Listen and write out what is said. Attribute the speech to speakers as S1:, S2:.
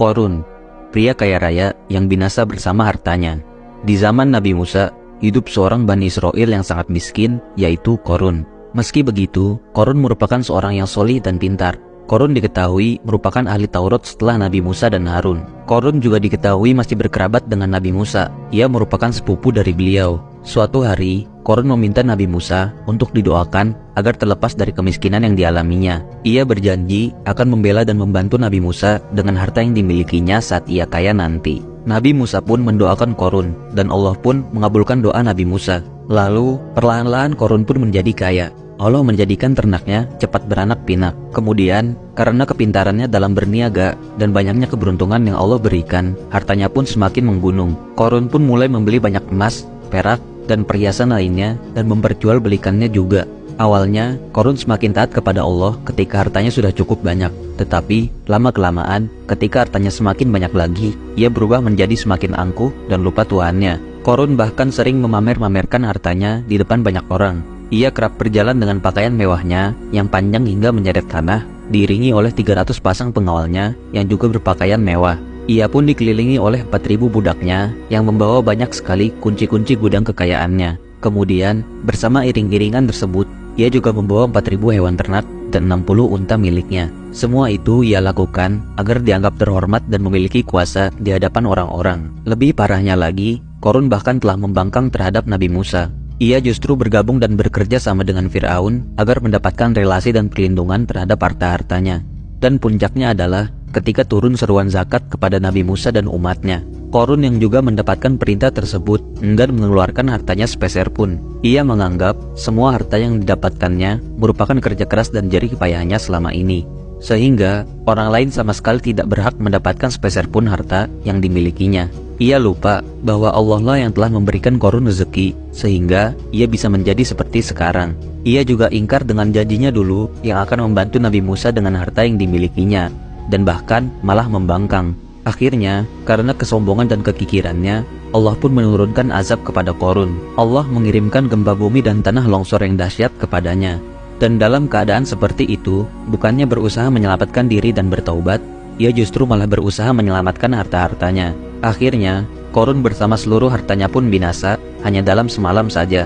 S1: Qorun, pria kaya raya yang binasa bersama hartanya. Di zaman Nabi Musa, hidup seorang Bani Israel yang sangat miskin, yaitu Qorun. Meski begitu, Qorun merupakan seorang yang solih dan pintar. Qorun diketahui merupakan ahli Taurat setelah Nabi Musa dan Harun. Qorun juga diketahui masih berkerabat dengan Nabi Musa. Ia merupakan sepupu dari beliau. Suatu hari, Qorun meminta Nabi Musa untuk didoakan agar terlepas dari kemiskinan yang dialaminya. Ia berjanji akan membela dan membantu Nabi Musa dengan harta yang dimilikinya saat ia kaya nanti. Nabi Musa pun mendoakan Qorun, dan Allah pun mengabulkan doa Nabi Musa. Lalu, perlahan-lahan Qorun pun menjadi kaya. Allah menjadikan ternaknya cepat beranak pinak. Kemudian, karena kepintarannya dalam berniaga dan banyaknya keberuntungan yang Allah berikan, hartanya pun semakin menggunung. Qorun pun mulai membeli banyak emas, perak, dan perhiasan lainnya dan memperjualbelikannya juga. Awalnya, Qorun semakin taat kepada Allah ketika hartanya sudah cukup banyak. Tetapi, lama-kelamaan, ketika hartanya semakin banyak lagi, ia berubah menjadi semakin angkuh dan lupa Tuhannya. Qorun bahkan sering memamer-mamerkan hartanya di depan banyak orang. Ia kerap berjalan dengan pakaian mewahnya yang panjang hingga menyeret tanah, diiringi oleh 300 pasang pengawalnya yang juga berpakaian mewah. Ia pun dikelilingi oleh 4.000 budaknya yang membawa banyak sekali kunci-kunci gudang kekayaannya. Kemudian, bersama iring-iringan tersebut, ia juga membawa 4.000 hewan ternak dan 60 unta miliknya. Semua itu ia lakukan agar dianggap terhormat dan memiliki kuasa di hadapan orang-orang. Lebih parahnya lagi, Qorun bahkan telah membangkang terhadap Nabi Musa. Ia justru bergabung dan bekerja sama dengan Fir'aun agar mendapatkan relasi dan perlindungan terhadap harta-hartanya. Dan puncaknya adalah ketika turun seruan zakat kepada Nabi Musa dan umatnya. Qorun yang juga mendapatkan perintah tersebut enggan mengeluarkan hartanya sepeser pun. Ia menganggap semua harta yang didapatkannya merupakan kerja keras dan jerih payahnya selama ini. Sehingga orang lain sama sekali tidak berhak mendapatkan sepeser pun harta yang dimilikinya. Ia lupa bahwa Allah lah yang telah memberikan Qorun rezeki sehingga ia bisa menjadi seperti sekarang. Ia juga ingkar dengan janjinya dulu yang akan membantu Nabi Musa dengan harta yang dimilikinya, dan bahkan malah membangkang. Akhirnya, karena kesombongan dan kekikirannya, Allah pun menurunkan azab kepada Qorun. Allah mengirimkan gempa bumi dan tanah longsor yang dahsyat kepadanya. Dan dalam keadaan seperti itu, bukannya berusaha menyelamatkan diri dan bertaubat, ia justru malah berusaha menyelamatkan harta-hartanya. Akhirnya, Qorun bersama seluruh hartanya pun binasa hanya dalam semalam saja.